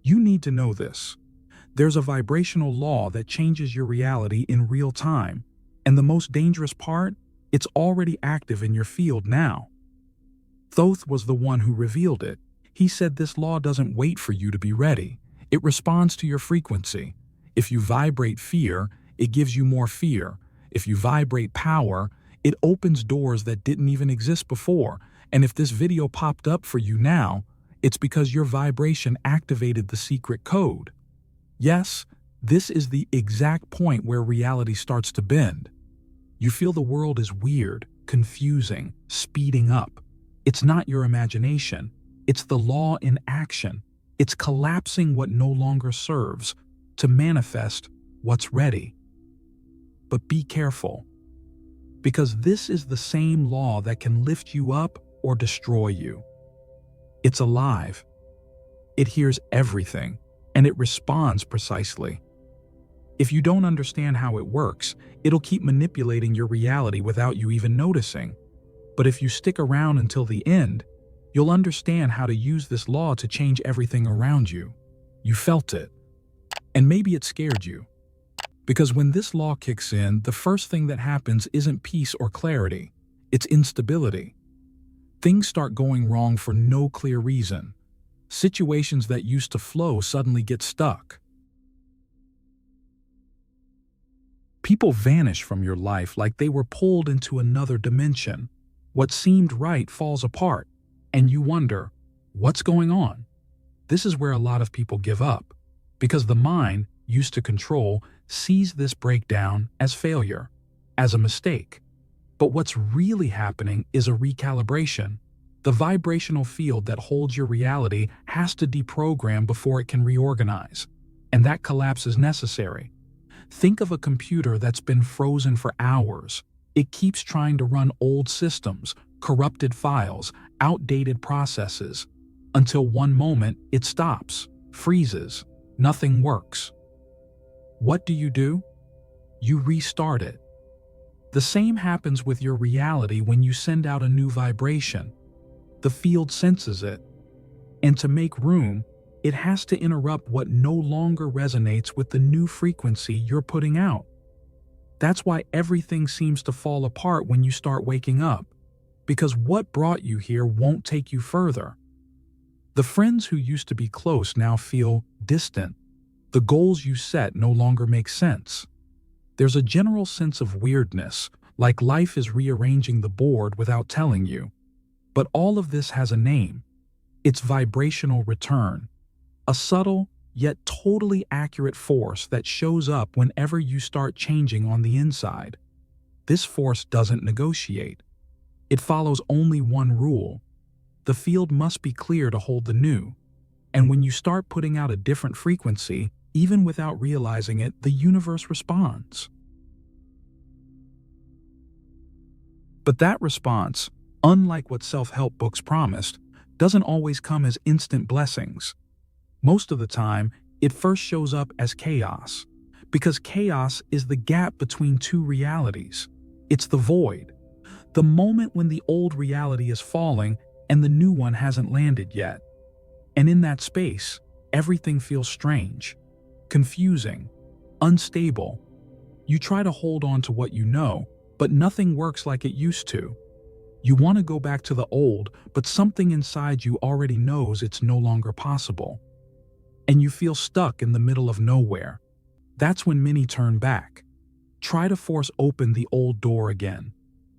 You need to know this. There's a vibrational law that changes your reality in real time, and the most dangerous part, it's already active in your field now. Thoth was the one who revealed it. He said this law doesn't wait for you to be ready. It responds to your frequency. If you vibrate fear, it gives you more fear. If you vibrate power, it opens doors that didn't even exist before. And if this video popped up for you now, it's because your vibration activated the secret code. Yes, this is the exact point where reality starts to bend. You feel the world is weird, confusing, speeding up. It's not your imagination. It's the law in action. It's collapsing what no longer serves to manifest what's ready. But be careful, because this is the same law that can lift you up or destroy you. It's alive. It hears everything, and it responds precisely. If you don't understand how it works, it'll keep manipulating your reality without you even noticing. But if you stick around until the end, you'll understand how to use this law to change everything around you. You felt it. And maybe it scared you. Because when this law kicks in, the first thing that happens isn't peace or clarity. It's instability. Things start going wrong for no clear reason. Situations that used to flow suddenly get stuck. People vanish from your life like they were pulled into another dimension. What seemed right falls apart, and you wonder, what's going on? This is where a lot of people give up, because the mind, used to control, sees this breakdown as failure, as a mistake. But what's really happening is a recalibration. The vibrational field that holds your reality has to deprogram before it can reorganize, and that collapse is necessary. Think of a computer that's been frozen for hours. It keeps trying to run old systems, corrupted files, outdated processes, until one moment it stops, freezes, nothing works. What do? You restart it. The same happens with your reality when you send out a new vibration. The field senses it, and to make room, it has to interrupt what no longer resonates with the new frequency you're putting out. That's why everything seems to fall apart when you start waking up, because what brought you here won't take you further. The friends who used to be close now feel distant. The goals you set no longer make sense. There's a general sense of weirdness, like life is rearranging the board without telling you. But all of this has a name. It's vibrational return. A subtle, yet totally accurate force that shows up whenever you start changing on the inside. This force doesn't negotiate. It follows only one rule. The field must be clear to hold the new. And when you start putting out a different frequency, even without realizing it, the universe responds. But that response, unlike what self-help books promised, doesn't always come as instant blessings. Most of the time, it first shows up as chaos, because chaos is the gap between two realities. It's the void, the moment when the old reality is falling and the new one hasn't landed yet. And in that space, everything feels strange, confusing, unstable. You try to hold on to what you know, but nothing works like it used to. You want to go back to the old, but something inside you already knows it's no longer possible. And you feel stuck in the middle of nowhere. That's when many turn back. Try to force open the old door again.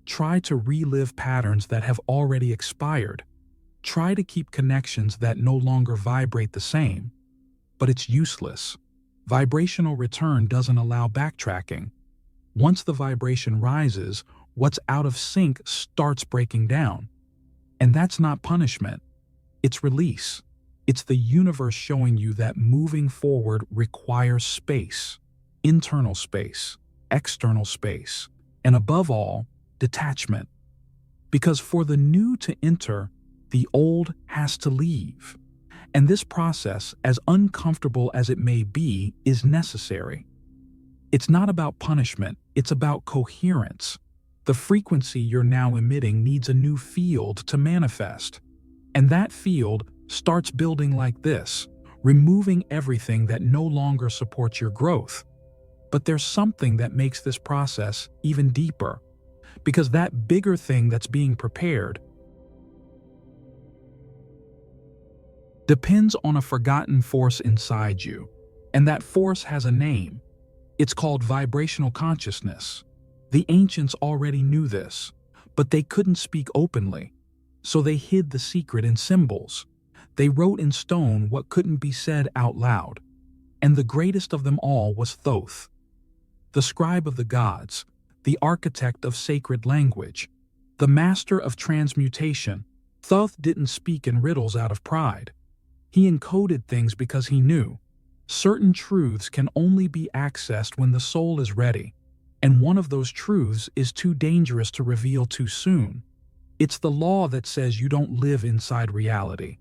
Try to relive patterns that have already expired. Try to keep connections that no longer vibrate the same. But it's useless. Vibrational return doesn't allow backtracking. Once the vibration rises, what's out of sync starts breaking down. And that's not punishment. It's release. It's the universe showing you that moving forward requires space, internal space, external space, and above all, detachment. Because for the new to enter, the old has to leave. And this process, as uncomfortable as it may be, is necessary. It's not about punishment, it's about coherence. The frequency you're now emitting needs a new field to manifest. And that field starts building like this, removing everything that no longer supports your growth. But there's something that makes this process even deeper, because that bigger thing that's being prepared depends on a forgotten force inside you, and that force has a name. It's called vibrational consciousness. The ancients already knew this, but they couldn't speak openly, so they hid the secret in symbols. They wrote in stone what couldn't be said out loud, and the greatest of them all was Thoth, the scribe of the gods, the architect of sacred language, the master of transmutation. Thoth didn't speak in riddles out of pride. He encoded things because he knew certain truths can only be accessed when the soul is ready, and one of those truths is too dangerous to reveal too soon. It's the law that says you don't live inside reality.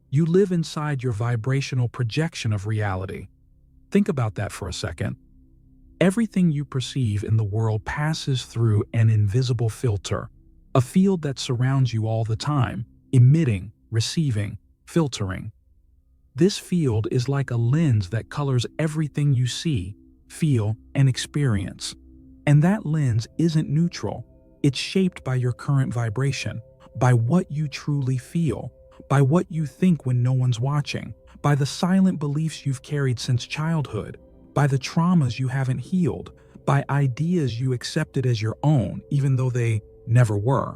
You live inside your vibrational projection of reality. Think about that for a second. Everything you perceive in the world passes through an invisible filter, a field that surrounds you all the time, emitting, receiving, filtering. This field is like a lens that colors everything you see, feel, and experience. And that lens isn't neutral. It's shaped by your current vibration, by what you truly feel, by what you think when no one's watching, by the silent beliefs you've carried since childhood, by the traumas you haven't healed, by ideas you accepted as your own even though they never were.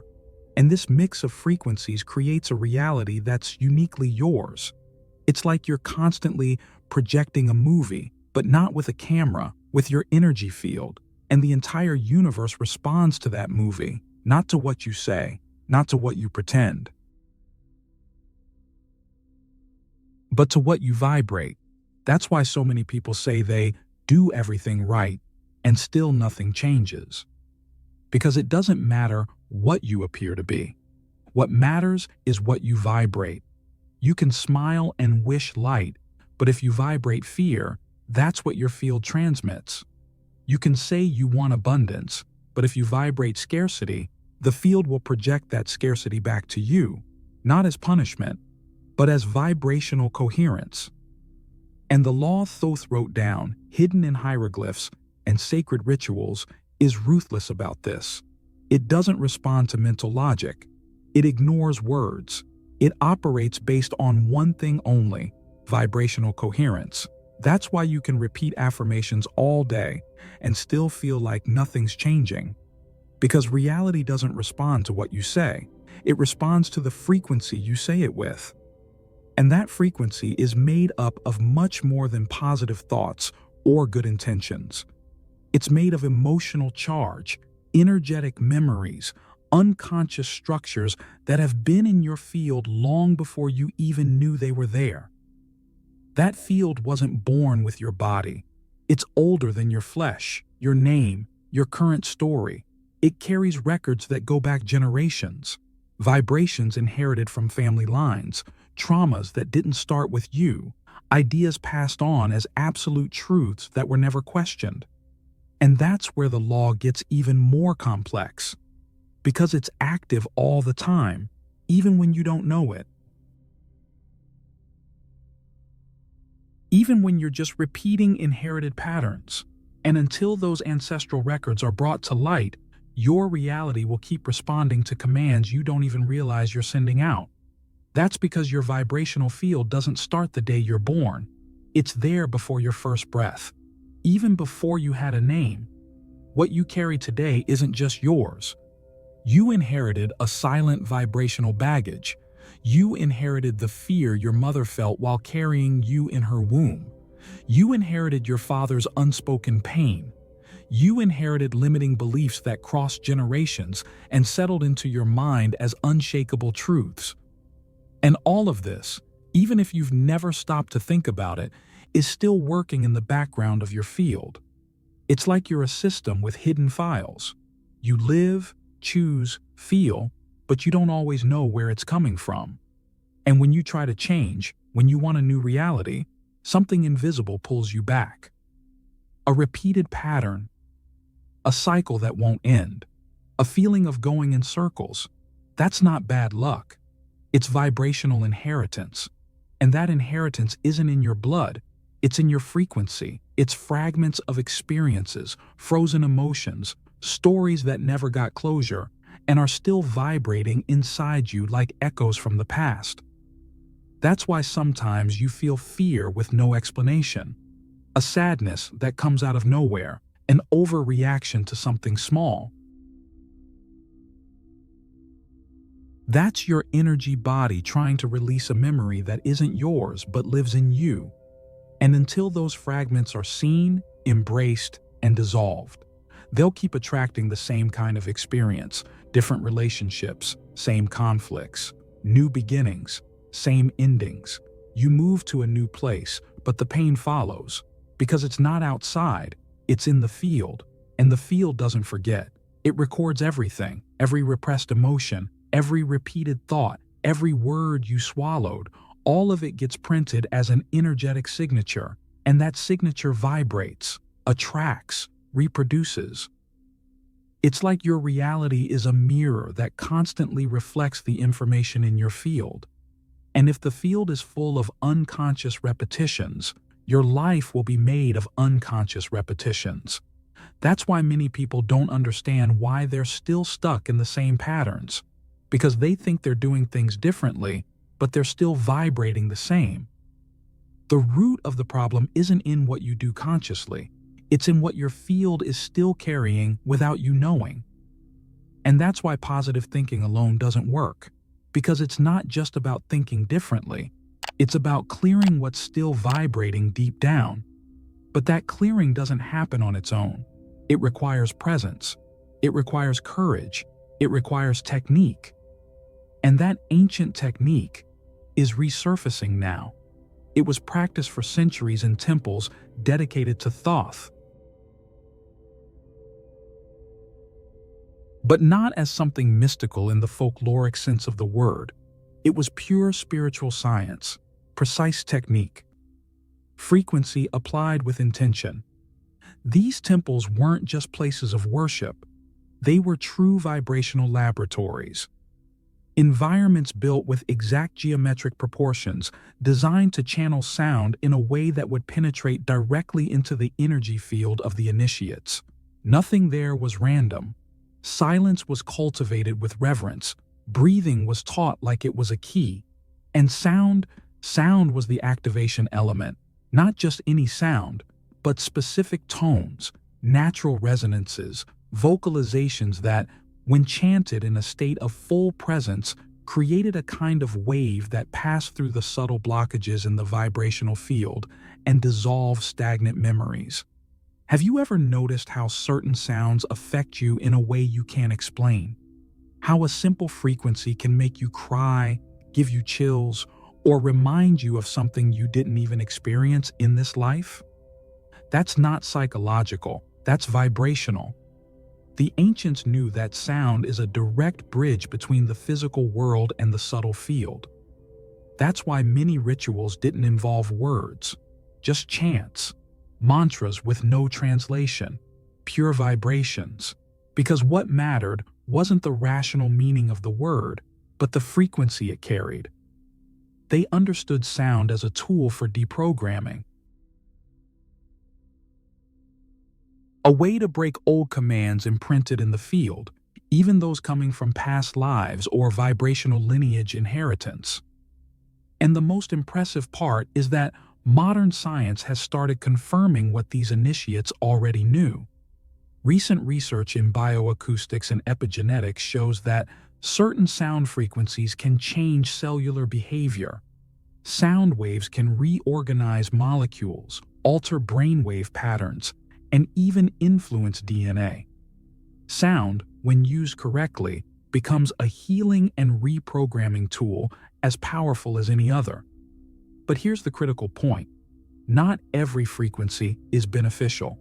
And this mix of frequencies creates a reality that's uniquely yours. It's like you're constantly projecting a movie, but not with a camera, with your energy field, and the entire universe responds to that movie, not to what you say, not to what you pretend, but to what you vibrate. That's why so many people say they do everything right and still nothing changes. Because it doesn't matter what you appear to be. What matters is what you vibrate. You can smile and wish light, but if you vibrate fear, that's what your field transmits. You can say you want abundance, but if you vibrate scarcity, the field will project that scarcity back to you, not as punishment, but as vibrational coherence. And the law Thoth wrote down, hidden in hieroglyphs and sacred rituals, is ruthless about this. It doesn't respond to mental logic. It ignores words. It operates based on one thing only: vibrational coherence. That's why you can repeat affirmations all day and still feel like nothing's changing. Because reality doesn't respond to what you say. It responds to the frequency you say it with. And that frequency is made up of much more than positive thoughts or good intentions. It's made of emotional charge, energetic memories, unconscious structures that have been in your field long before you even knew they were there. That field wasn't born with your body. It's older than your flesh, your name, your current story. It carries records that go back generations, vibrations inherited from family lines, traumas that didn't start with you, ideas passed on as absolute truths that were never questioned. And that's where the law gets even more complex, because it's active all the time, even when you don't know it. Even when you're just repeating inherited patterns. And until those ancestral records are brought to light, your reality will keep responding to commands you don't even realize you're sending out. That's because your vibrational field doesn't start the day you're born. It's there before your first breath, even before you had a name. What you carry today isn't just yours. You inherited a silent vibrational baggage. You inherited the fear your mother felt while carrying you in her womb. You inherited your father's unspoken pain. You inherited limiting beliefs that crossed generations and settled into your mind as unshakable truths. And all of this, even if you've never stopped to think about it, is still working in the background of your field. It's like you're a system with hidden files. You live, choose, feel, but you don't always know where it's coming from. And when you try to change, when you want a new reality, something invisible pulls you back. A repeated pattern, a cycle that won't end, a feeling of going in circles. That's not bad luck. It's vibrational inheritance. And that inheritance isn't in your blood, it's in your frequency. It's fragments of experiences, frozen emotions, stories that never got closure, and are still vibrating inside you like echoes from the past. That's why sometimes you feel fear with no explanation, a sadness that comes out of nowhere, an overreaction to something small. That's your energy body trying to release a memory that isn't yours but lives in you. And until those fragments are seen, embraced, and dissolved, they'll keep attracting the same kind of experience, different relationships, same conflicts, new beginnings, same endings. You move to a new place, but the pain follows, because it's not outside, it's in the field, and the field doesn't forget. It records everything, every repressed emotion, every repeated thought, every word you swallowed. All of it gets printed as an energetic signature, and that signature vibrates, attracts, reproduces. It's like your reality is a mirror that constantly reflects the information in your field. And if the field is full of unconscious repetitions, your life will be made of unconscious repetitions. That's why many people don't understand why they're still stuck in the same patterns, because they think they're doing things differently, but they're still vibrating the same. The root of the problem isn't in what you do consciously. It's in what your field is still carrying without you knowing. And that's why positive thinking alone doesn't work, because it's not just about thinking differently. It's about clearing what's still vibrating deep down. But that clearing doesn't happen on its own. It requires presence. It requires courage. It requires technique. And that ancient technique is resurfacing now. It was practiced for centuries in temples dedicated to Thoth. But not as something mystical in the folkloric sense of the word. It was pure spiritual science, precise technique, frequency applied with intention. These temples weren't just places of worship. They were true vibrational laboratories. Environments built with exact geometric proportions, designed to channel sound in a way that would penetrate directly into the energy field of the initiates. Nothing there was random. Silence was cultivated with reverence. Breathing was taught like it was a key. And sound was the activation element. Not just any sound, but specific tones, natural resonances, vocalizations that, when chanted in a state of full presence, created a kind of wave that passed through the subtle blockages in the vibrational field and dissolved stagnant memories. Have you ever noticed how certain sounds affect you in a way you can't explain? How a simple frequency can make you cry, give you chills, or remind you of something you didn't even experience in this life? That's not psychological, that's vibrational. The ancients knew that sound is a direct bridge between the physical world and the subtle field. That's why many rituals didn't involve words, just chants, mantras with no translation, pure vibrations. Because what mattered wasn't the rational meaning of the word, but the frequency it carried. They understood sound as a tool for deprogramming. A way to break old commands imprinted in the field, even those coming from past lives or vibrational lineage inheritance. And the most impressive part is that modern science has started confirming what these initiates already knew. Recent research in bioacoustics and epigenetics shows that certain sound frequencies can change cellular behavior. Sound waves can reorganize molecules, alter brainwave patterns, and even influence DNA. Sound, when used correctly, becomes a healing and reprogramming tool as powerful as any other. But here's the critical point. Not every frequency is beneficial.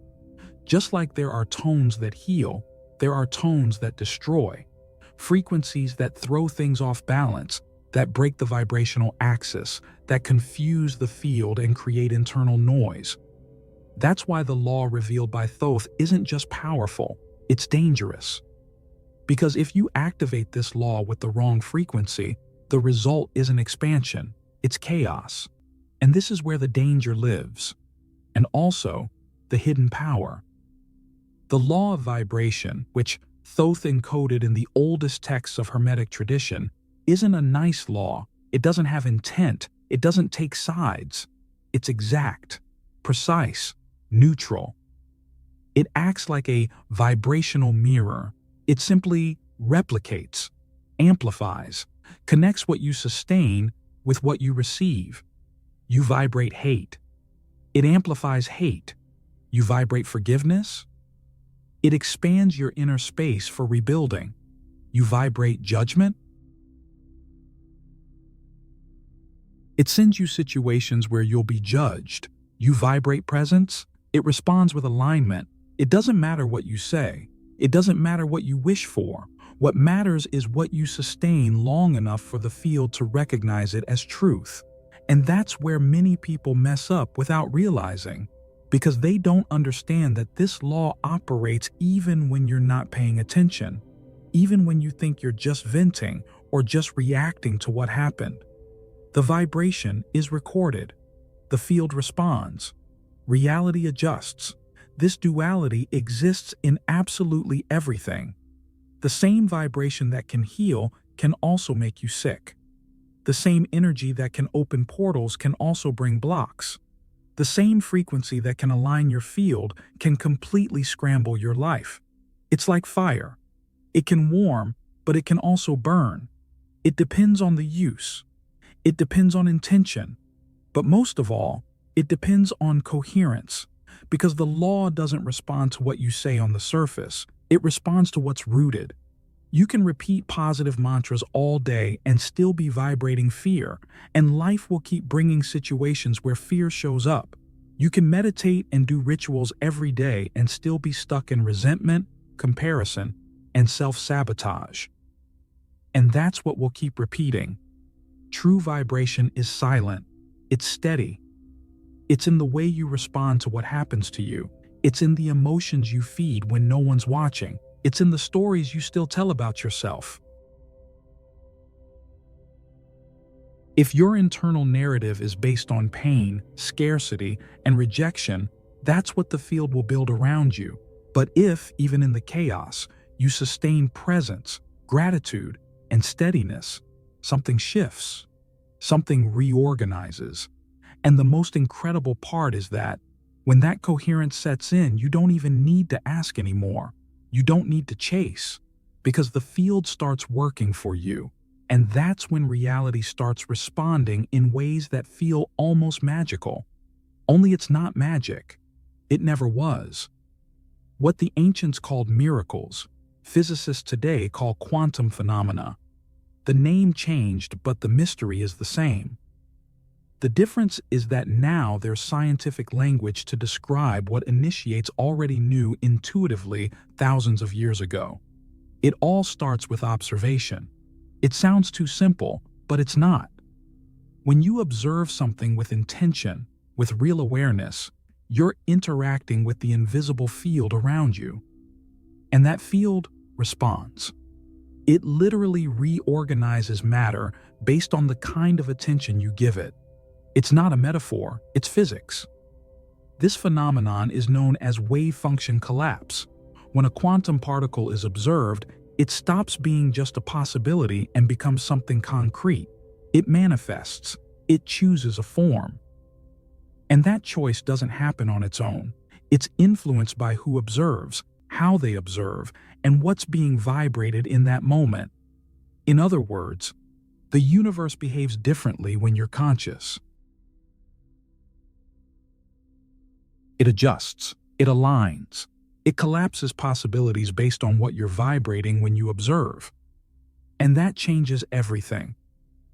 Just like there are tones that heal, there are tones that destroy. Frequencies that throw things off balance, that break the vibrational axis, that confuse the field and create internal noise. That's why the law revealed by Thoth isn't just powerful, it's dangerous. Because if you activate this law with the wrong frequency, the result is an expansion, It's chaos. And this is where the danger lives. And also, the hidden power. The law of vibration, which Thoth encoded in the oldest texts of Hermetic tradition, isn't a nice law. It doesn't have intent. It doesn't take sides. It's exact, precise, neutral. It acts like a vibrational mirror. It simply replicates, amplifies, connects what you sustain with what you receive. You vibrate hate. It amplifies hate. You vibrate forgiveness. It expands your inner space for rebuilding. You vibrate judgment. It sends you situations where you'll be judged. You vibrate presence. It responds with alignment. It doesn't matter what you say. It doesn't matter what you wish for. What matters is what you sustain long enough for the field to recognize it as truth. And that's where many people mess up without realizing, because they don't understand that this law operates even when you're not paying attention, even when you think you're just venting or just reacting to what happened. The vibration is recorded. The field responds. Reality adjusts. This duality exists in absolutely everything. The same vibration that can heal can also make you sick. The same energy that can open portals can also bring blocks. The same frequency that can align your field can completely scramble your life. It's like fire. It can warm, but it can also burn. It depends on the use. It depends on intention. But most of all, it depends on coherence, because the law doesn't respond to what you say on the surface. It responds to what's rooted. You can repeat positive mantras all day and still be vibrating fear, and life will keep bringing situations where fear shows up. You can meditate and do rituals every day and still be stuck in resentment, comparison, and self-sabotage. And that's what we'll keep repeating. True vibration is silent. It's steady. It's in the way you respond to what happens to you. It's in the emotions you feed when no one's watching. It's in the stories you still tell about yourself. If your internal narrative is based on pain, scarcity, and rejection, that's what the field will build around you. But if, even in the chaos, you sustain presence, gratitude, and steadiness, something shifts. Something reorganizes. And the most incredible part is that when that coherence sets in, you don't even need to ask anymore. You don't need to chase, because the field starts working for you. And that's when reality starts responding in ways that feel almost magical. Only it's not magic. It never was. What the ancients called miracles, physicists today call quantum phenomena. The name changed, but the mystery is the same. The difference is that now there's scientific language to describe what initiates already knew intuitively thousands of years ago. It all starts with observation. It sounds too simple, but it's not. When you observe something with intention, with real awareness, you're interacting with the invisible field around you. And that field responds. It literally reorganizes matter based on the kind of attention you give it. It's not a metaphor, it's physics. This phenomenon is known as wave function collapse. When a quantum particle is observed, it stops being just a possibility and becomes something concrete. It manifests. It chooses a form. And that choice doesn't happen on its own. It's influenced by who observes, how they observe, and what's being vibrated in that moment. In other words, the universe behaves differently when you're conscious. It adjusts, it aligns, it collapses possibilities based on what you're vibrating when you observe. And that changes everything.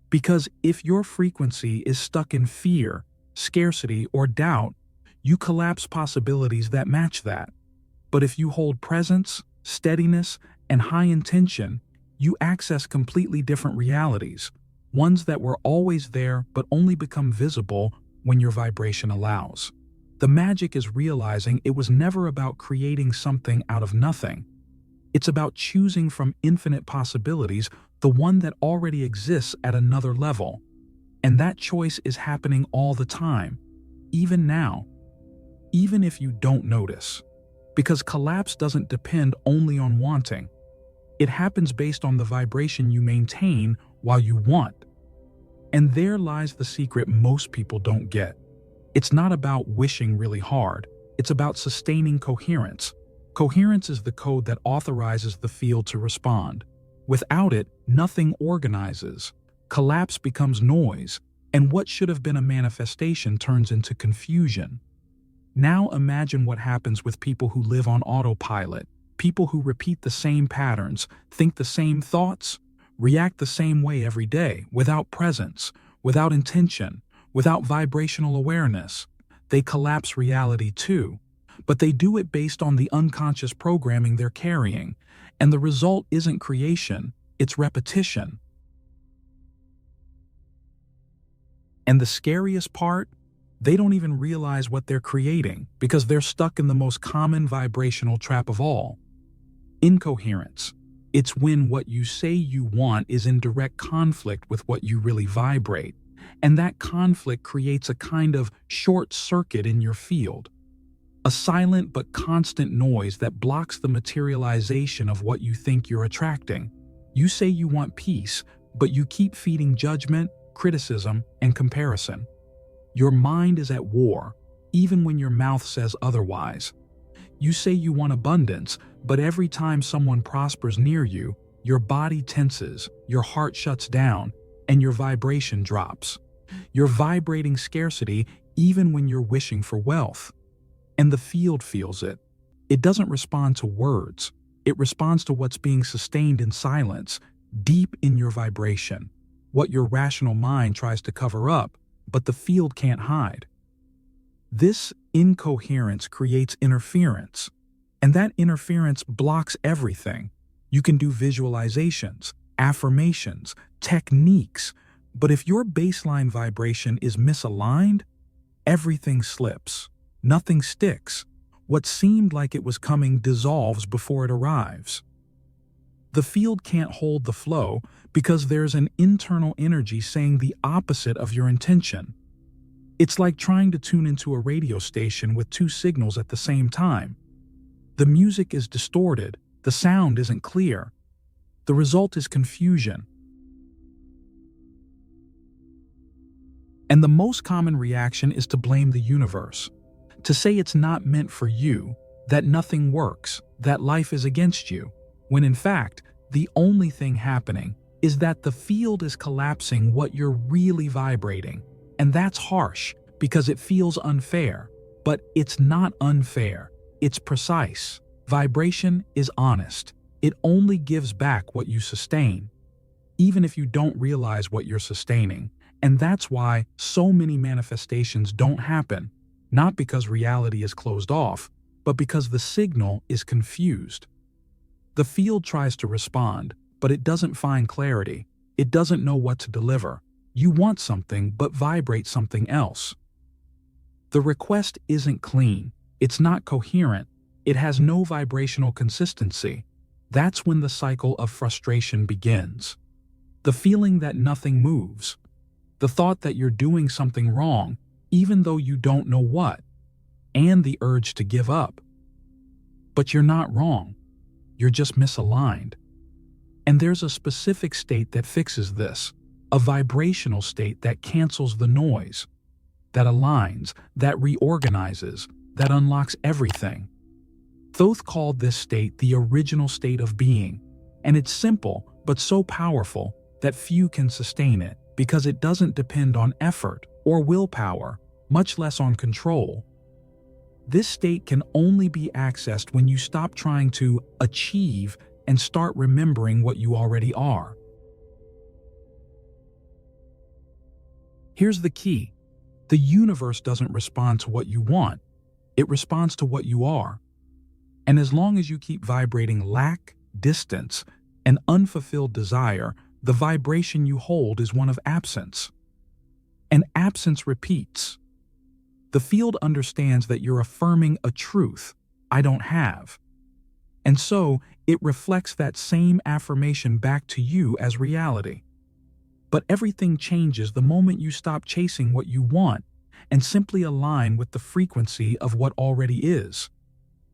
Because if your frequency is stuck in fear, scarcity, or doubt, you collapse possibilities that match that. But if you hold presence, steadiness, and high intention, you access completely different realities, ones that were always there but only become visible when your vibration allows. The magic is realizing it was never about creating something out of nothing. It's about choosing from infinite possibilities the one that already exists at another level. And that choice is happening all the time, even now, even if you don't notice. Because collapse doesn't depend only on wanting. It happens based on the vibration you maintain while you want. And there lies the secret most people don't get. It's not about wishing really hard. It's about sustaining coherence. Coherence is the code that authorizes the field to respond. Without it, nothing organizes. Collapse becomes noise, and what should have been a manifestation turns into confusion. Now imagine what happens with people who live on autopilot, people who repeat the same patterns, think the same thoughts, react the same way every day, without presence, without intention, without vibrational awareness. They collapse reality too, but they do it based on the unconscious programming they're carrying, and the result isn't creation, it's repetition. And the scariest part? They don't even realize what they're creating because they're stuck in the most common vibrational trap of all: incoherence. It's when what you say you want is in direct conflict with what you really vibrate, and that conflict creates a kind of short circuit in your field. A silent but constant noise that blocks the materialization of what you think you're attracting. You say you want peace, but you keep feeding judgment, criticism, and comparison. Your mind is at war, even when your mouth says otherwise. You say you want abundance, but every time someone prospers near you, your body tenses, your heart shuts down, and your vibration drops. You're vibrating scarcity even when you're wishing for wealth. And the field feels it. It doesn't respond to words. It responds to what's being sustained in silence, deep in your vibration. What your rational mind tries to cover up, but the field can't hide. This incoherence creates interference, and that interference blocks everything. You can do visualizations, affirmations, techniques, but if your baseline vibration is misaligned, everything slips. Nothing sticks. What seemed like it was coming dissolves before it arrives. The field can't hold the flow because there's an internal energy saying the opposite of your intention. It's like trying to tune into a radio station with two signals at the same time. The music is distorted, the sound isn't clear. The result is confusion. And the most common reaction is to blame the universe, to say it's not meant for you, that nothing works, that life is against you, when in fact, the only thing happening is that the field is collapsing what you're really vibrating. And that's harsh because it feels unfair, but it's not unfair. It's precise. Vibration is honest. It only gives back what you sustain, even if you don't realize what you're sustaining. And that's why so many manifestations don't happen, not because reality is closed off, but because the signal is confused. The field tries to respond, but it doesn't find clarity. It doesn't know what to deliver. You want something, but vibrate something else. The request isn't clean. It's not coherent. It has no vibrational consistency. That's when the cycle of frustration begins. The feeling that nothing moves. The thought that you're doing something wrong, even though you don't know what. And the urge to give up. But you're not wrong. You're just misaligned. And there's a specific state that fixes this. A vibrational state that cancels the noise, that aligns, that reorganizes, that unlocks everything. Thoth called this state the original state of being, and it's simple but so powerful that few can sustain it because it doesn't depend on effort or willpower, much less on control. This state can only be accessed when you stop trying to achieve and start remembering what you already are. Here's the key. The universe doesn't respond to what you want. It responds to what you are. And as long as you keep vibrating lack, distance, and unfulfilled desire, the vibration you hold is one of absence. And absence repeats. The field understands that you're affirming a truth, I don't have. And so, it reflects that same affirmation back to you as reality. But everything changes the moment you stop chasing what you want and simply align with the frequency of what already is.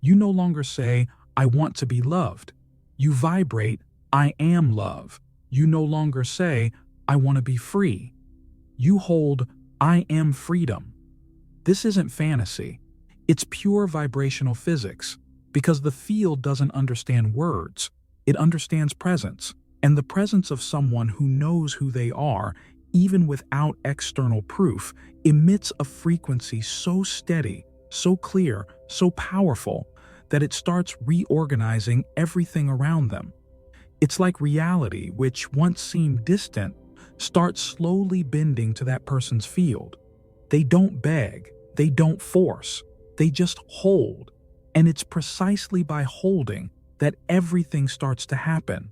You no longer say, "I want to be loved." You vibrate, "I am love." You no longer say, "I want to be free." You hold, "I am freedom." This isn't fantasy. It's pure vibrational physics, because the field doesn't understand words. It understands presence, and the presence of someone who knows who they are, even without external proof, emits a frequency so steady, so clear, so powerful, that it starts reorganizing everything around them. It's like reality, which once seemed distant, starts slowly bending to that person's field. They don't beg, they don't force, they just hold. And it's precisely by holding that everything starts to happen.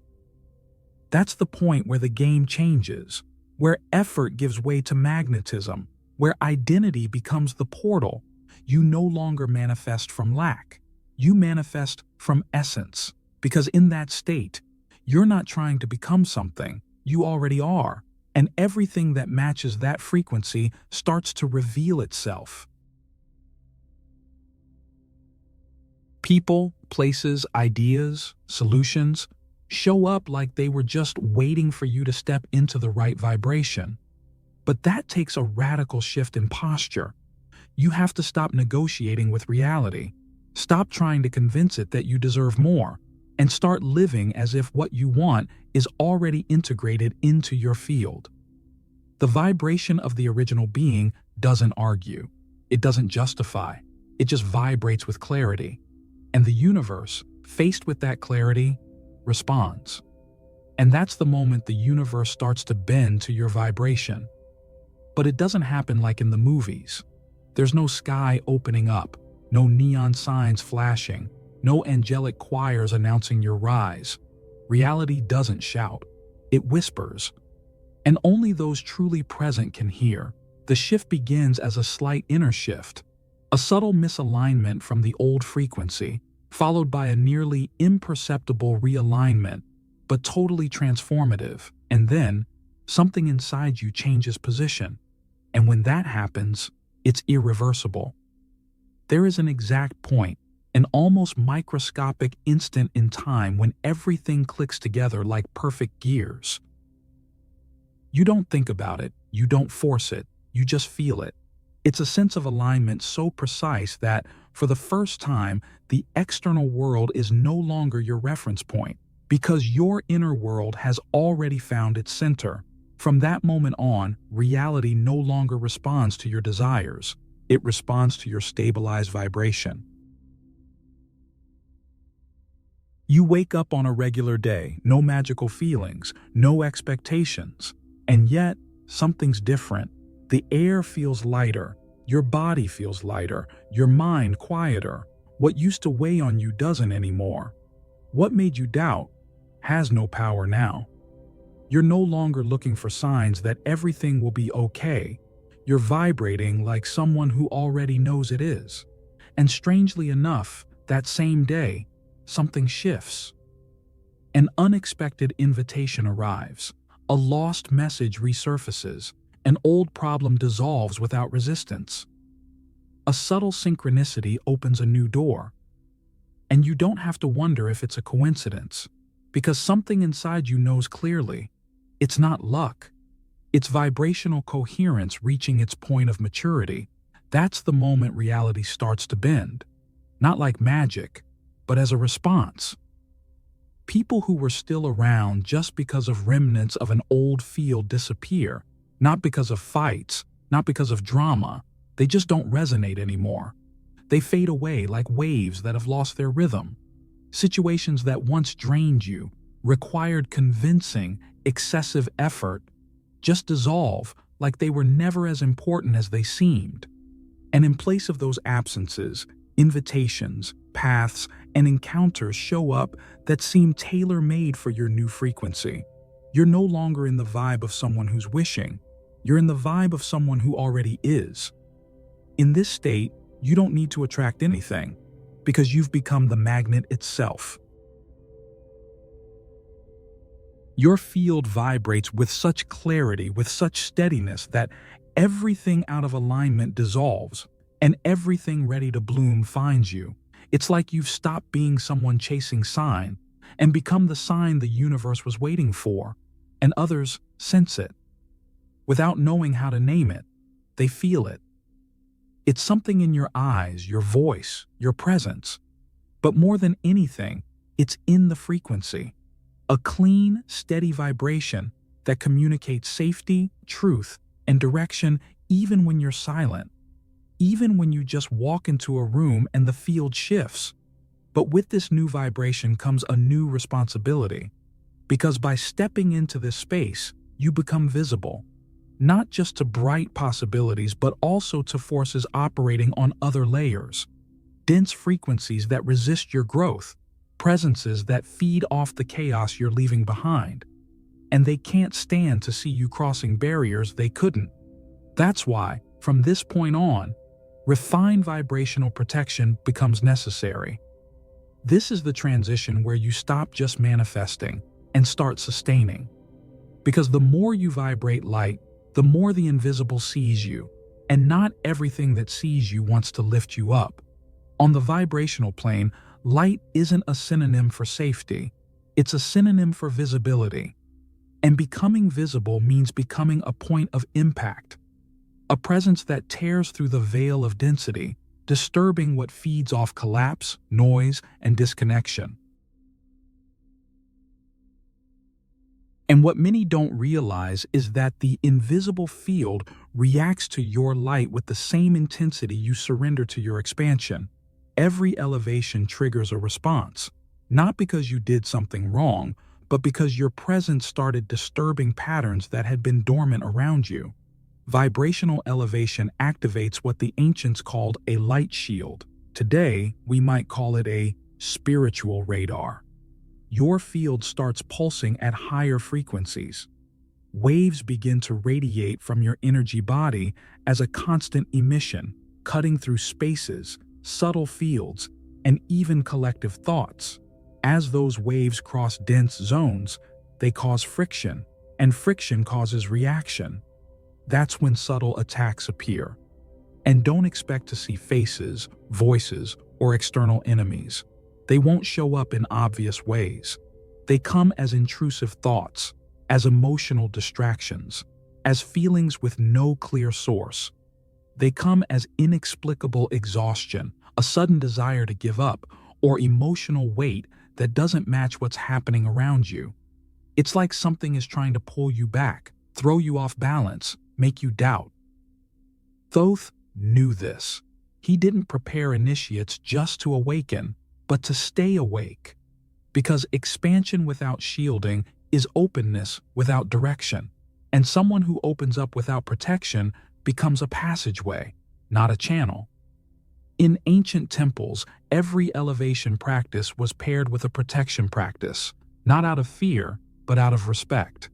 That's the point where the game changes, where effort gives way to magnetism, where identity becomes the portal. You no longer manifest from lack. You manifest from essence, because in that state, you're not trying to become something, you already are, and everything that matches that frequency starts to reveal itself. People, places, ideas, solutions show up like they were just waiting for you to step into the right vibration. But that takes a radical shift in posture. You have to stop negotiating with reality, stop trying to convince it that you deserve more, and start living as if what you want is already integrated into your field. The vibration of the original being doesn't argue. It doesn't justify. It just vibrates with clarity. And the universe, faced with that clarity, responds. And that's the moment the universe starts to bend to your vibration. But it doesn't happen like in the movies. There's no sky opening up, no neon signs flashing, no angelic choirs announcing your rise. Reality doesn't shout. It whispers. And only those truly present can hear. The shift begins as a slight inner shift, a subtle misalignment from the old frequency, followed by a nearly imperceptible realignment, but totally transformative. And then, something inside you changes position. And when that happens, it's irreversible. There is an exact point, an almost microscopic instant in time when everything clicks together like perfect gears. You don't think about it, you don't force it, you just feel it. It's a sense of alignment so precise that, for the first time, the external world is no longer your reference point, because your inner world has already found its center. From that moment on, reality no longer responds to your desires. It responds to your stabilized vibration. You wake up on a regular day, no magical feelings, no expectations. And yet, something's different. The air feels lighter, your body feels lighter, your mind quieter. What used to weigh on you doesn't anymore. What made you doubt has no power now. You're no longer looking for signs that everything will be okay. You're vibrating like someone who already knows it is. And strangely enough, that same day, something shifts. An unexpected invitation arrives. A lost message resurfaces. An old problem dissolves without resistance. A subtle synchronicity opens a new door. And you don't have to wonder if it's a coincidence, because something inside you knows clearly. It's not luck. It's vibrational coherence reaching its point of maturity. That's the moment reality starts to bend. Not like magic, but as a response. People who were still around just because of remnants of an old field disappear, not because of fights, not because of drama. They just don't resonate anymore. They fade away like waves that have lost their rhythm. Situations that once drained you, required convincing, excessive effort, just dissolve like they were never as important as they seemed. And in place of those absences, invitations, paths, and encounters show up that seem tailor-made for your new frequency. You're no longer in the vibe of someone who's wishing. You're in the vibe of someone who already is. In this state, you don't need to attract anything, because you've become the magnet itself. Your field vibrates with such clarity, with such steadiness that everything out of alignment dissolves and everything ready to bloom finds you. It's like you've stopped being someone chasing sign and become the sign the universe was waiting for, and others sense it. Without knowing how to name it, they feel it. It's something in your eyes, your voice, your presence. But more than anything, it's in the frequency. A clean, steady vibration that communicates safety, truth, and direction even when you're silent. Even when you just walk into a room and the field shifts. But with this new vibration comes a new responsibility. Because by stepping into this space, you become visible. Not just to bright possibilities, but also to forces operating on other layers. Dense frequencies that resist your growth. Presences that feed off the chaos you're leaving behind. And they can't stand to see you crossing barriers they couldn't. That's why, from this point on, refined vibrational protection becomes necessary. This is the transition where you stop just manifesting and start sustaining. Because the more you vibrate light, the more the invisible sees you, and not everything that sees you wants to lift you up. On the vibrational plane, light isn't a synonym for safety, it's a synonym for visibility. And becoming visible means becoming a point of impact, a presence that tears through the veil of density, disturbing what feeds off collapse, noise, and disconnection. And what many don't realize is that the invisible field reacts to your light with the same intensity you surrender to your expansion. Every elevation triggers a response, not because you did something wrong, but because your presence started disturbing patterns that had been dormant around you. Vibrational elevation activates what the ancients called a light shield. Today, we might call it a spiritual radar. Your field starts pulsing at higher frequencies. Waves begin to radiate from your energy body as a constant emission, cutting through spaces, subtle fields, and even collective thoughts. As those waves cross dense zones, they cause friction, and friction causes reaction. That's when subtle attacks appear. And don't expect to see faces, voices, or external enemies. They won't show up in obvious ways. They come as intrusive thoughts, as emotional distractions, as feelings with no clear source. They come as inexplicable exhaustion, a sudden desire to give up, or emotional weight that doesn't match what's happening around you. It's like something is trying to pull you back, throw you off balance, make you doubt. Thoth knew this. He didn't prepare initiates just to awaken, but to stay awake. Because expansion without shielding is openness without direction. And someone who opens up without protection becomes a passageway, not a channel. In ancient temples, every elevation practice was paired with a protection practice, not out of fear, but out of respect.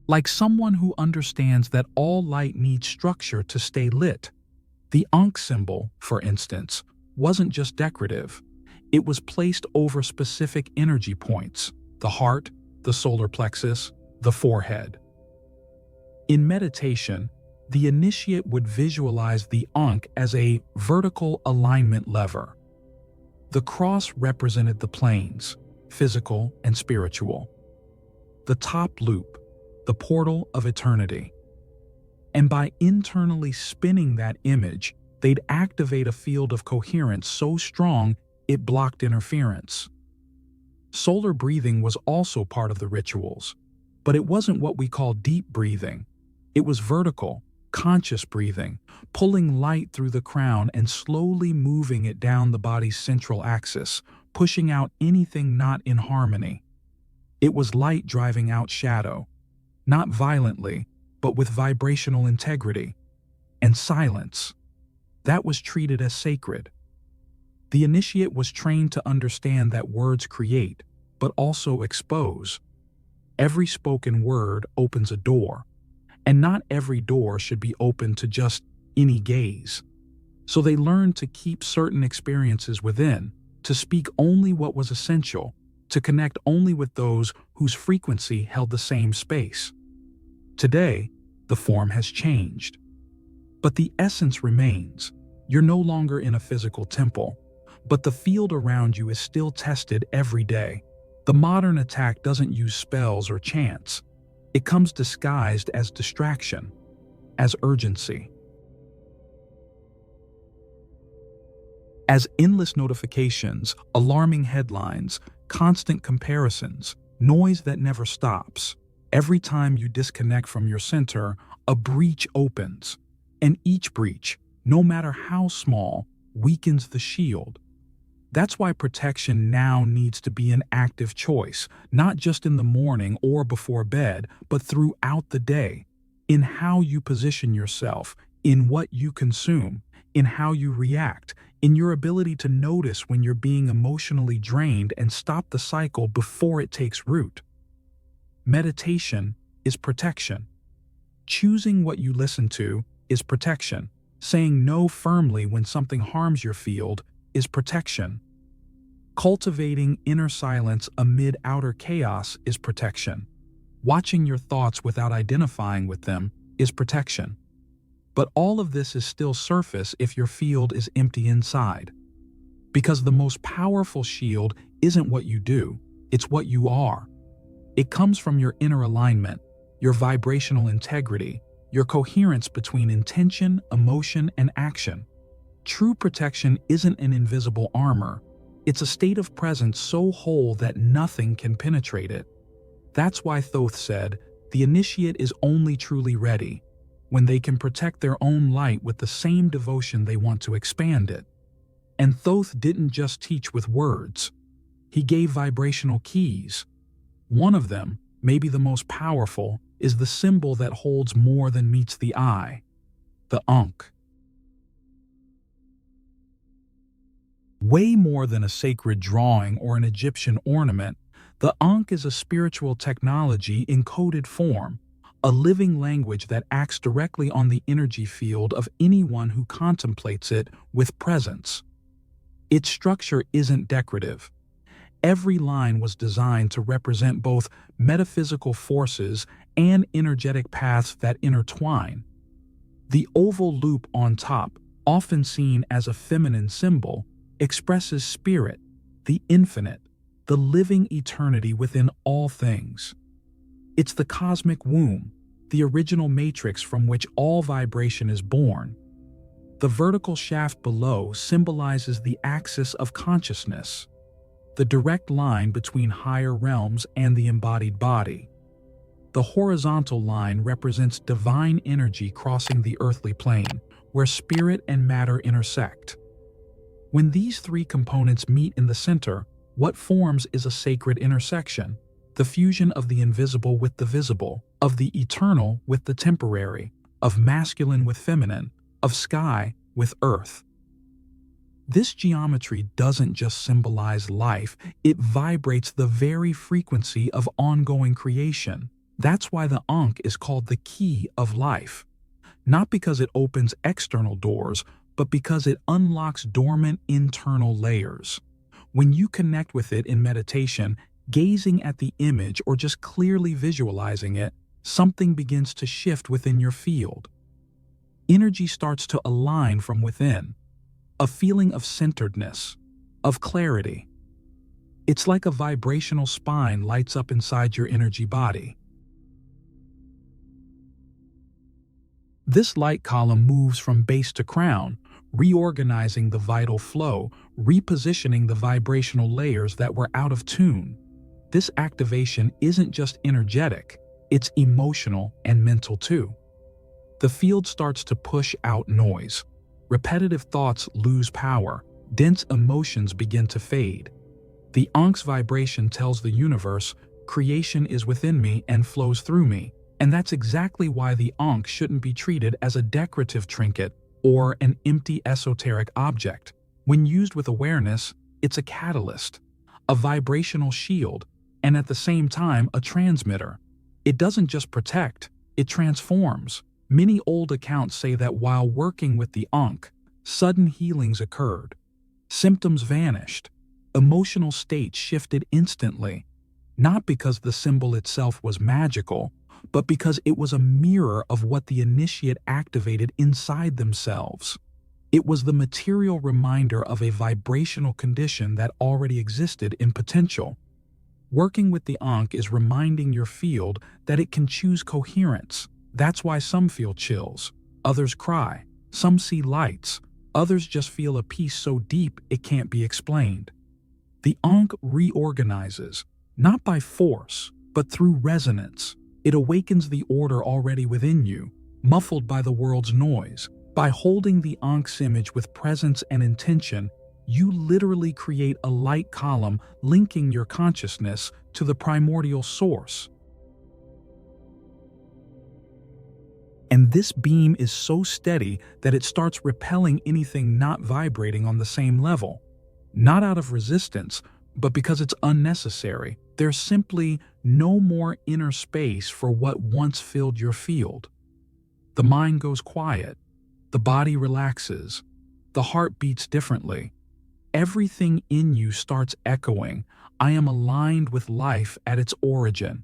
Like someone who understands that all light needs structure to stay lit. The Ankh symbol, for instance, wasn't just decorative. It was placed over specific energy points: the heart, the solar plexus, the forehead. In meditation, the initiate would visualize the Ankh as a vertical alignment lever. The cross represented the planes, physical and spiritual. The top loop, the portal of eternity. And by internally spinning that image, they'd activate a field of coherence so strong it blocked interference. Solar breathing was also part of the rituals, but it wasn't what we call deep breathing. It was vertical, conscious breathing, pulling light through the crown and slowly moving it down the body's central axis, pushing out anything not in harmony. It was light driving out shadow, not violently, but with vibrational integrity. And silence. That was treated as sacred. The initiate was trained to understand that words create, but also expose. Every spoken word opens a door, and not every door should be open to just any gaze. So they learned to keep certain experiences within, to speak only what was essential, to connect only with those whose frequency held the same space. Today, the form has changed. But the essence remains. You're no longer in a physical temple, but the field around you is still tested every day. The modern attack doesn't use spells or chants. It comes disguised as distraction, as urgency. As endless notifications, alarming headlines, constant comparisons, noise that never stops. Every time you disconnect from your center, a breach opens. And each breach, no matter how small, weakens the shield. That's why protection now needs to be an active choice, not just in the morning or before bed, but throughout the day, in how you position yourself, in what you consume, in how you react, in your ability to notice when you're being emotionally drained and stop the cycle before it takes root. Meditation is protection. Choosing what you listen to is protection. Saying no firmly when something harms your field is protection. Cultivating inner silence amid outer chaos is protection. Watching your thoughts without identifying with them is protection. But all of this is still surface if your field is empty inside. Because the most powerful shield isn't what you do, it's what you are. It comes from your inner alignment, your vibrational integrity, your coherence between intention, emotion, and action. True protection isn't an invisible armor. It's a state of presence so whole that nothing can penetrate it. That's why Thoth said, the initiate is only truly ready when they can protect their own light with the same devotion they want to expand it. And Thoth didn't just teach with words. He gave vibrational keys. One of them, maybe the most powerful, is the symbol that holds more than meets the eye, the Ankh. Way more than a sacred drawing or an Egyptian ornament, the Ankh is a spiritual technology in coded form, a living language that acts directly on the energy field of anyone who contemplates it with presence. Its structure isn't decorative. Every line was designed to represent both metaphysical forces and energetic paths that intertwine. The oval loop on top, often seen as a feminine symbol, expresses spirit, the infinite, the living eternity within all things. It's the cosmic womb, the original matrix from which all vibration is born. The vertical shaft below symbolizes the axis of consciousness, the direct line between higher realms and the embodied body. The horizontal line represents divine energy crossing the earthly plane, where spirit and matter intersect. When these three components meet in the center, what forms is a sacred intersection, the fusion of the invisible with the visible, of the eternal with the temporary, of masculine with feminine, of sky with earth. This geometry doesn't just symbolize life, it vibrates the very frequency of ongoing creation. That's why the Ankh is called the key of life. Not because it opens external doors, but because it unlocks dormant internal layers. When you connect with it in meditation, gazing at the image or just clearly visualizing it, something begins to shift within your field. Energy starts to align from within. A feeling of centeredness, of clarity. It's like a vibrational spine lights up inside your energy body. This light column moves from base to crown, reorganizing the vital flow, repositioning the vibrational layers that were out of tune. This activation isn't just energetic, it's emotional and mental too. The field starts to push out noise. Repetitive thoughts lose power. Dense emotions begin to fade. The Ankh's vibration tells the universe, creation is within me and flows through me. And that's exactly why the Ankh shouldn't be treated as a decorative trinket or an empty esoteric object. When used with awareness, it's a catalyst, a vibrational shield, and at the same time a transmitter. It doesn't just protect, it transforms. Many old accounts say that while working with the Ankh, sudden healings occurred. Symptoms vanished. Emotional states shifted instantly, not because the symbol itself was magical, but because it was a mirror of what the initiate activated inside themselves. It was the material reminder of a vibrational condition that already existed in potential. Working with the Ankh is reminding your field that it can choose coherence. That's why some feel chills, others cry, some see lights, others just feel a peace so deep it can't be explained. The Ankh reorganizes, not by force, but through resonance. It awakens the order already within you, muffled by the world's noise. By holding the Ankh's image with presence and intention, you literally create a light column linking your consciousness to the primordial source. And this beam is so steady that it starts repelling anything not vibrating on the same level. Not out of resistance, but because it's unnecessary. There's simply no more inner space for what once filled your field. The mind goes quiet. The body relaxes. The heart beats differently. Everything in you starts echoing, "I am aligned with life at its origin."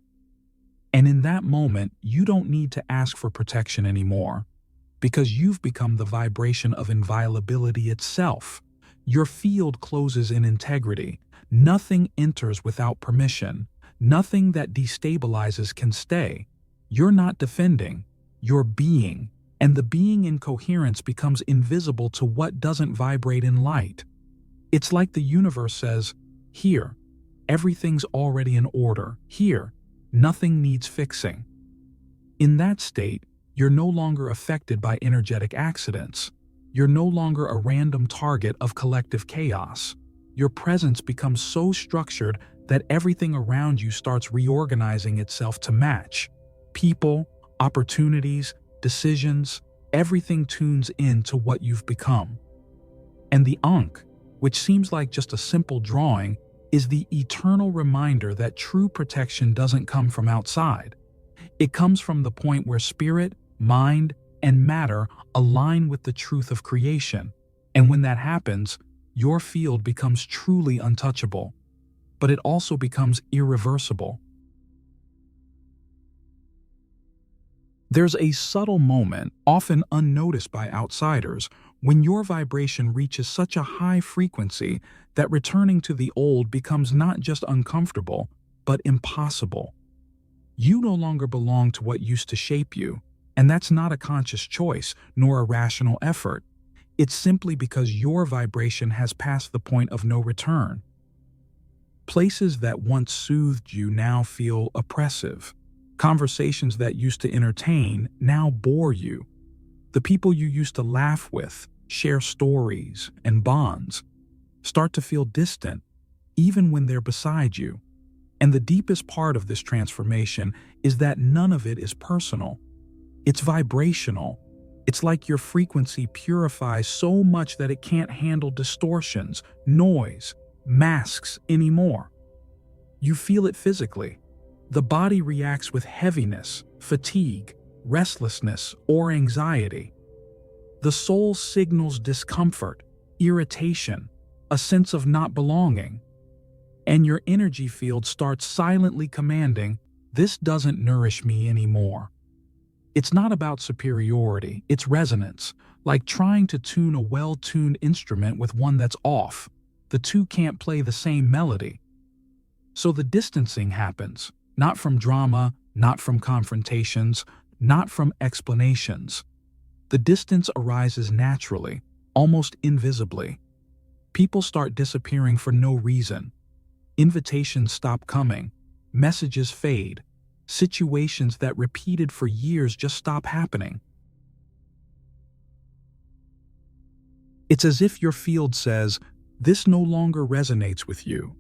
And in that moment, you don't need to ask for protection anymore, because you've become the vibration of inviolability itself. Your field closes in integrity. Nothing enters without permission. Nothing that destabilizes can stay. You're not defending. You're being. And the being in coherence becomes invisible to what doesn't vibrate in light. It's like the universe says, "Here, everything's already in order. Here, nothing needs fixing." In that state, you're no longer affected by energetic accidents. You're no longer a random target of collective chaos. Your presence becomes so structured that everything around you starts reorganizing itself to match. People, opportunities, decisions, everything tunes in to what you've become. And the Ankh, which seems like just a simple drawing, is the eternal reminder that true protection doesn't come from outside. It comes from the point where spirit, mind, and matter align with the truth of creation. And when that happens, your field becomes truly untouchable. But it also becomes irreversible. There's a subtle moment, often unnoticed by outsiders, when your vibration reaches such a high frequency that returning to the old becomes not just uncomfortable, but impossible. You no longer belong to what used to shape you, and that's not a conscious choice, nor a rational effort. It's simply because your vibration has passed the point of no return. Places that once soothed you now feel oppressive. Conversations that used to entertain now bore you. The people you used to laugh with, share stories and bonds, start to feel distant, even when they're beside you. And the deepest part of this transformation is that none of it is personal. It's vibrational. It's like your frequency purifies so much that it can't handle distortions, noise, masks anymore. You feel it physically. The body reacts with heaviness, fatigue, restlessness, or anxiety. The soul signals discomfort, irritation, a sense of not belonging. And your energy field starts silently commanding, "This doesn't nourish me anymore." It's not about superiority, it's resonance, like trying to tune a well-tuned instrument with one that's off. The two can't play the same melody. So the distancing happens. Not from drama, not from confrontations, not from explanations. The distance arises naturally, almost invisibly. People start disappearing for no reason. Invitations stop coming. Messages fade. Situations that repeated for years just stop happening. It's as if your field says, "This no longer resonates with you,"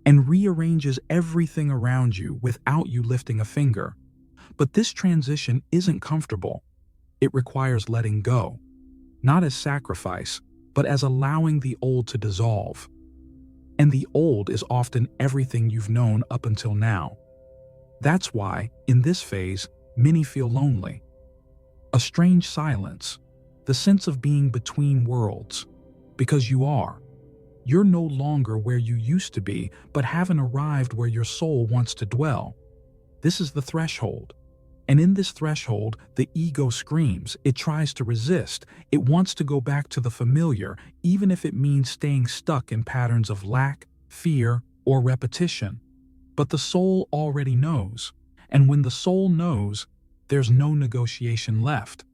and rearranges everything around you without you lifting a finger. But this transition isn't comfortable. It requires letting go, not as sacrifice, but as allowing the old to dissolve. And the old is often everything you've known up until now. That's why, in this phase, many feel lonely. A strange silence, the sense of being between worlds, because you are. You're no longer where you used to be, but haven't arrived where your soul wants to dwell. This is the threshold. And in this threshold, the ego screams. It tries to resist. It wants to go back to the familiar, even if it means staying stuck in patterns of lack, fear, or repetition. But the soul already knows. And when the soul knows, there's no negotiation left.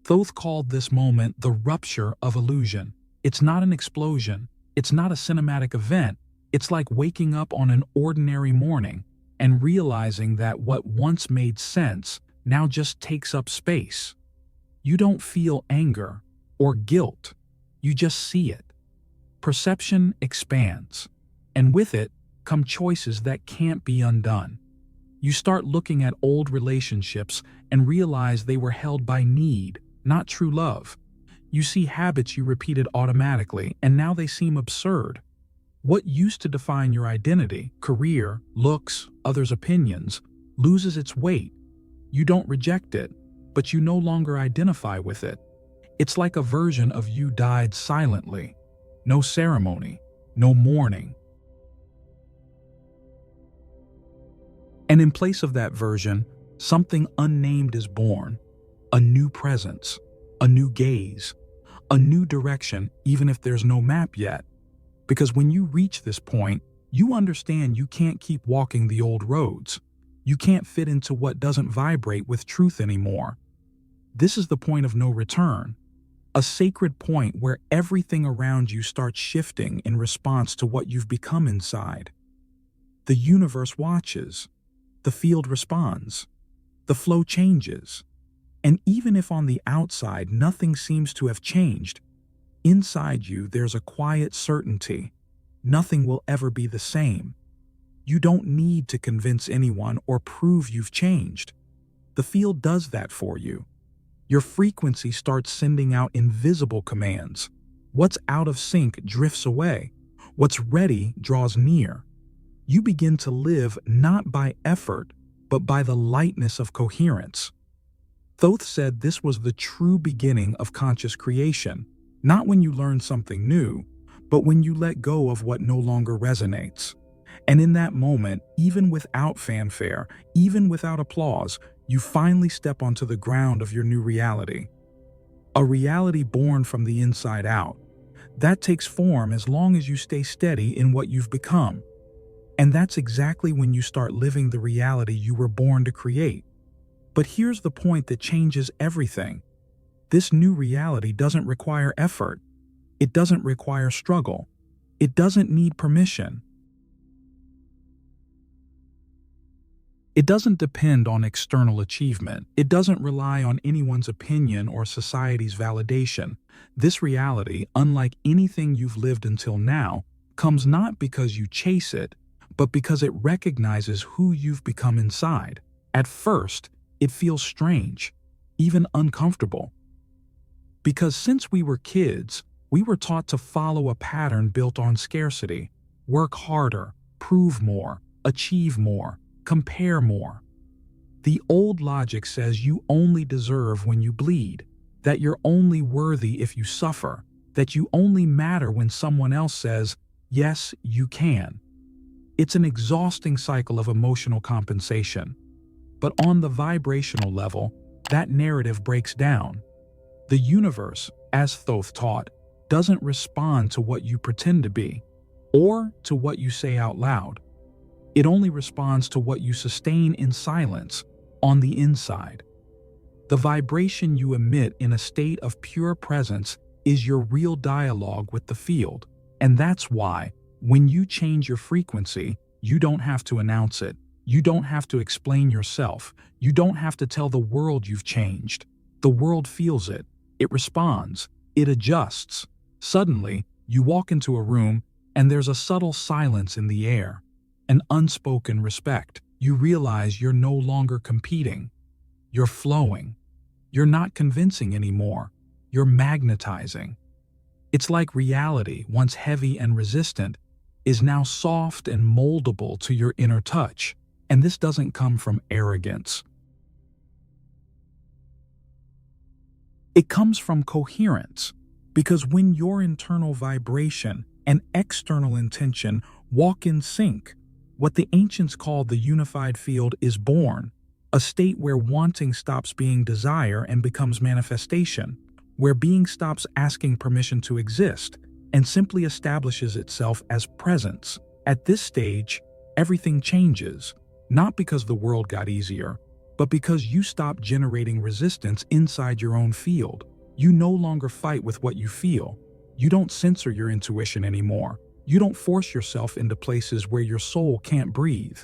Thoth called this moment the rupture of illusion. It's not an explosion. It's not a cinematic event. It's like waking up on an ordinary morning and realizing that what once made sense now just takes up space. You don't feel anger or guilt. You just see it. Perception expands, and with it come choices that can't be undone. You start looking at old relationships and realize they were held by need, not true love. You see habits you repeated automatically, and now they seem absurd. What used to define your identity, career, looks, others' opinions, loses its weight. You don't reject it, but you no longer identify with it. It's like a version of you died silently. No ceremony, no mourning. And in place of that version, something unnamed is born. A new presence, a new gaze, a new direction, even if there's no map yet. Because when you reach this point, you understand you can't keep walking the old roads. You can't fit into what doesn't vibrate with truth anymore. This is the point of no return, a sacred point where everything around you starts shifting in response to what you've become inside. The universe watches. The field responds. The flow changes. And even if on the outside nothing seems to have changed, inside you there's a quiet certainty. Nothing will ever be the same. You don't need to convince anyone or prove you've changed. The field does that for you. Your frequency starts sending out invisible commands. What's out of sync drifts away. What's ready draws near. You begin to live not by effort, but by the lightness of coherence. Thoth said this was the true beginning of conscious creation, not when you learn something new, but when you let go of what no longer resonates. And in that moment, even without fanfare, even without applause, you finally step onto the ground of your new reality. A reality born from the inside out. That takes form as long as you stay steady in what you've become. And that's exactly when you start living the reality you were born to create. But here's the point that changes everything. This new reality doesn't require effort. It doesn't require struggle. It doesn't need permission. It doesn't depend on external achievement. It doesn't rely on anyone's opinion or society's validation. This reality, unlike anything you've lived until now, comes not because you chase it, but because it recognizes who you've become inside. At first, it feels strange, even uncomfortable. Because since we were kids, we were taught to follow a pattern built on scarcity. Work harder, prove more, achieve more, compare more. The old logic says you only deserve when you bleed, that you're only worthy if you suffer, that you only matter when someone else says, yes, you can. It's an exhausting cycle of emotional compensation. But on the vibrational level, that narrative breaks down. The universe, as Thoth taught, doesn't respond to what you pretend to be, or to what you say out loud. It only responds to what you sustain in silence, on the inside. The vibration you emit in a state of pure presence is your real dialogue with the field. And that's why, when you change your frequency, you don't have to announce it. You don't have to explain yourself. You don't have to tell the world you've changed. The world feels it. It responds. It adjusts. Suddenly, you walk into a room and there's a subtle silence in the air, an unspoken respect. You realize you're no longer competing. You're flowing. You're not convincing anymore. You're magnetizing. It's like reality, once heavy and resistant, is now soft and moldable to your inner touch. And this doesn't come from arrogance. It comes from coherence, because when your internal vibration and external intention walk in sync. What the ancients called the unified field is born, a state where wanting stops being desire and becomes manifestation, where being stops asking permission to exist and simply establishes itself as presence. At this stage, everything changes, not because the world got easier, but because you stop generating resistance inside your own field. You no longer fight with what you feel. You don't censor your intuition anymore. You don't force yourself into places where your soul can't breathe.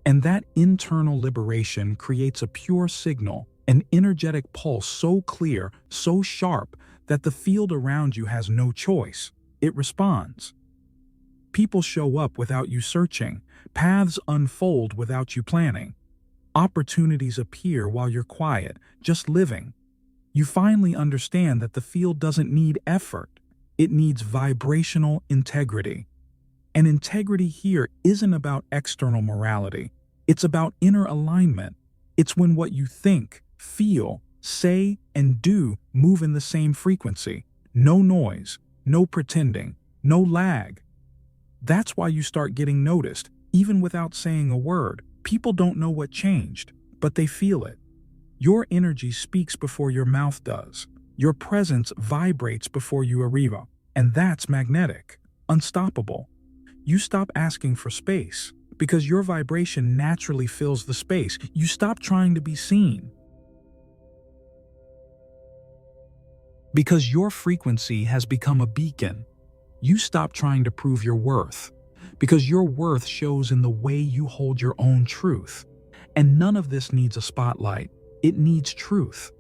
And that internal liberation creates a pure signal, an energetic pulse so clear, so sharp, that the field around you has no choice. It responds. People show up without you searching. Paths unfold without you planning. Opportunities appear while you're quiet, just living. You finally understand that the field doesn't need effort. It needs vibrational integrity. And integrity here isn't about external morality. It's about inner alignment. It's when what you think, feel, say, and do move in the same frequency. No noise, no pretending, no lag. That's why you start getting noticed, even without saying a word. People don't know what changed, but they feel it. Your energy speaks before your mouth does. Your presence vibrates before you arrive, and that's magnetic, unstoppable. You stop asking for space, because your vibration naturally fills the space. You stop trying to be seen, because your frequency has become a beacon. You stop trying to prove your worth, because your worth shows in the way you hold your own truth. And none of this needs a spotlight. It needs truth.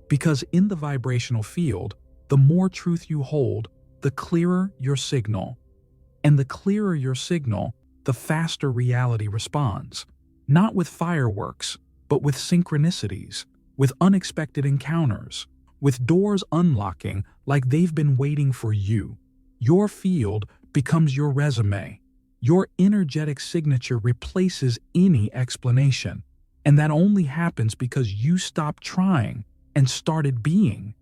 Because in the vibrational field, the more truth you hold, the clearer your signal. And the clearer your signal, the faster reality responds. Not with fireworks, but with synchronicities, with unexpected encounters, with doors unlocking like they've been waiting for you. Your field becomes your resume. Your energetic signature replaces any explanation. And that only happens because you stopped trying and started being.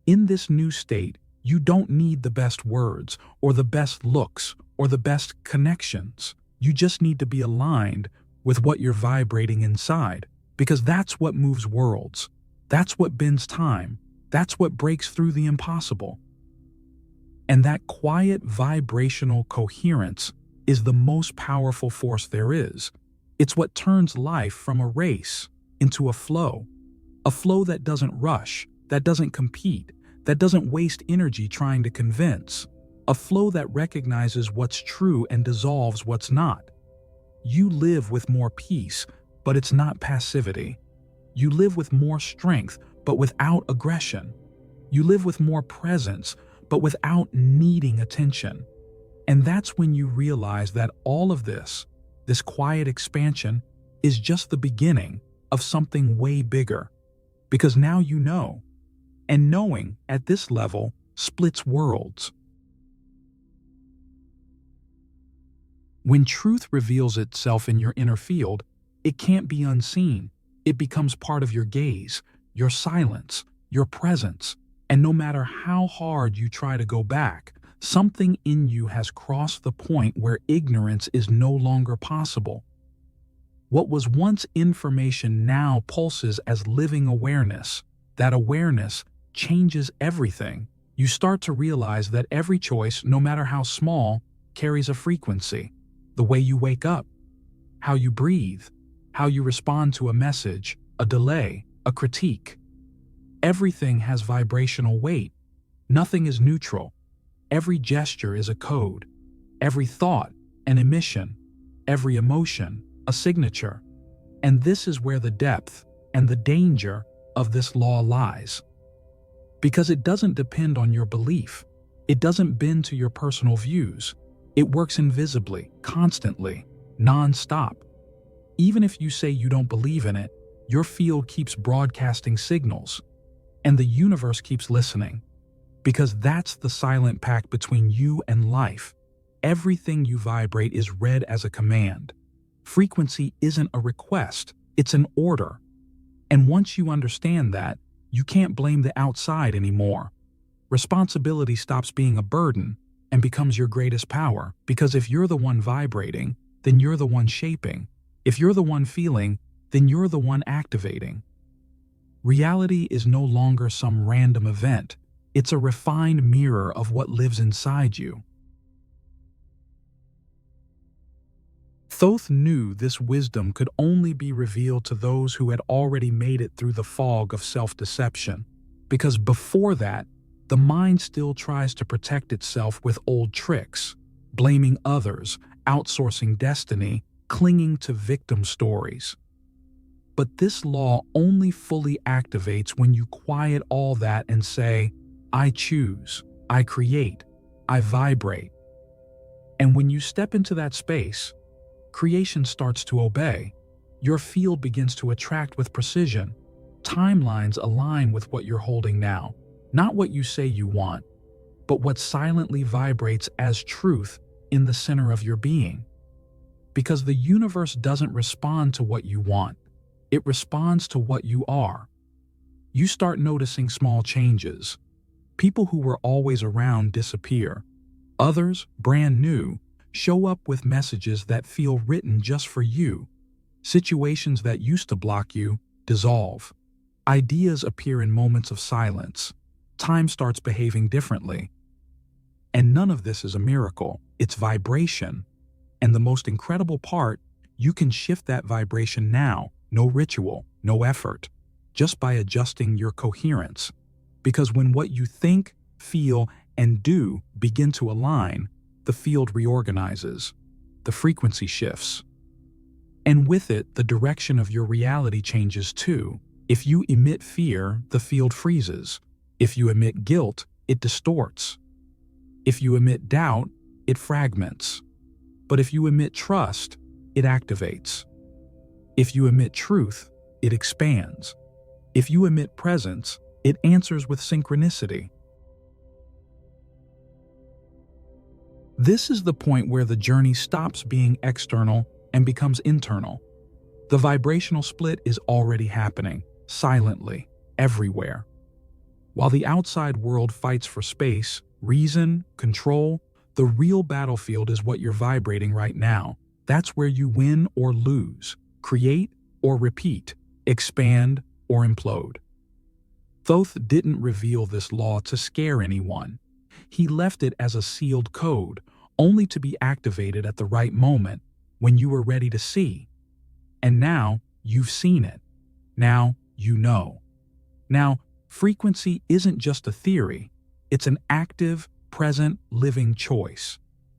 In this new state, you don't need the best words or the best looks or the best connections. You just need to be aligned with what you're vibrating inside, because that's what moves worlds. That's what bends time. That's what breaks through the impossible. And that quiet vibrational coherence is the most powerful force there is. It's what turns life from a race into a flow that doesn't rush, that doesn't compete, that doesn't waste energy trying to convince, a flow that recognizes what's true and dissolves what's not. You live with more peace, but it's not passivity. You live with more strength, but without aggression. You live with more presence, but without needing attention. And that's when you realize that all of this quiet expansion, is just the beginning of something way bigger. Because now you know. And knowing at this level splits worlds. When truth reveals itself in your inner field, it can't be unseen. It becomes part of your gaze, your silence, your presence. And no matter how hard you try to go back, something in you has crossed the point where ignorance is no longer possible. What was once information now pulses as living awareness. That awareness changes everything. You start to realize that every choice, no matter how small, carries a frequency. The way you wake up, how you breathe, how you respond to a message, a delay, a critique. Everything has vibrational weight. Nothing is neutral. Every gesture is a code. Every thought, an emission. Every emotion, a signature. And this is where the depth and the danger of this law lies. Because it doesn't depend on your belief. It doesn't bend to your personal views. It works invisibly, constantly, non-stop. Even if you say you don't believe in it, your field keeps broadcasting signals, and the universe keeps listening. Because that's the silent pact between you and life. Everything you vibrate is read as a command. Frequency isn't a request, it's an order. And once you understand that, you can't blame the outside anymore. Responsibility stops being a burden, and becomes your greatest power, because if you're the one vibrating, then you're the one shaping. If you're the one feeling, then you're the one activating. Reality is no longer some random event. It's a refined mirror of what lives inside you. Thoth knew this wisdom could only be revealed to those who had already made it through the fog of self-deception, because before that, the mind still tries to protect itself with old tricks, blaming others, outsourcing destiny, clinging to victim stories. But this law only fully activates when you quiet all that and say, I choose, I create, I vibrate. And when you step into that space, creation starts to obey. Your field begins to attract with precision. Timelines align with what you're holding now, not what you say you want, but what silently vibrates as truth in the center of your being. Because the universe doesn't respond to what you want, it responds to what you are. You start noticing small changes. People who were always around disappear. Others, brand new, show up with messages that feel written just for you. Situations that used to block you dissolve. Ideas appear in moments of silence. Time starts behaving differently. And none of this is a miracle. It's vibration. And the most incredible part, you can shift that vibration now. No ritual, no effort, just by adjusting your coherence. Because when what you think, feel, and do begin to align, the field reorganizes, the frequency shifts. And with it, the direction of your reality changes too. If you emit fear, the field freezes. If you emit guilt, it distorts. If you emit doubt, it fragments. But if you emit trust, it activates. If you emit truth, it expands. If you emit presence, it answers with synchronicity. This is the point where the journey stops being external and becomes internal. The vibrational split is already happening, silently, everywhere. While the outside world fights for space, reason, control, the real battlefield is what you're vibrating right now. That's where you win or lose. Create or repeat, expand or implode. Thoth didn't reveal this law to scare anyone. He left it as a sealed code, only to be activated at the right moment, when you were ready to see. And now you've seen it. Now you know. Now, frequency isn't just a theory. It's an active, present, living choice.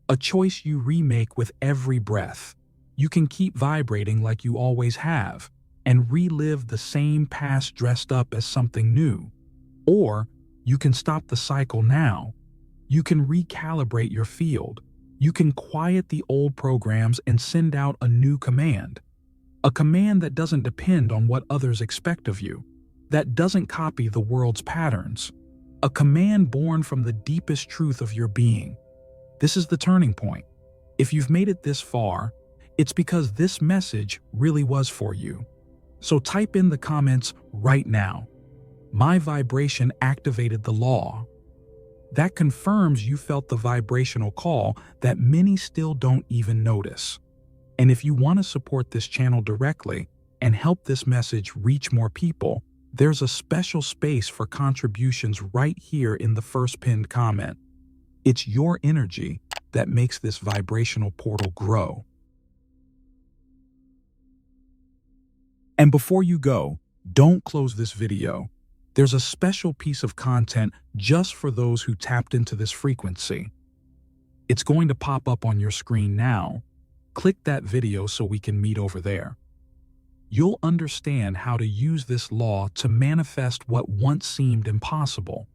A choice you remake with every breath. You can keep vibrating like you always have and relive the same past dressed up as something new. Or you can stop the cycle now. You can recalibrate your field. You can quiet the old programs and send out a new command. A command that doesn't depend on what others expect of you. That doesn't copy the world's patterns. A command born from the deepest truth of your being. This is the turning point. If you've made it this far, it's because this message really was for you. So type in the comments right now. My vibration activated the law. That confirms you felt the vibrational call that many still don't even notice. And if you want to support this channel directly and help this message reach more people, there's a special space for contributions right here in the first pinned comment. It's your energy that makes this vibrational portal grow. And before you go, don't close this video. There's a special piece of content just for those who tapped into this frequency. It's going to pop up on your screen now. Click that video so we can meet over there. You'll understand how to use this law to manifest what once seemed impossible.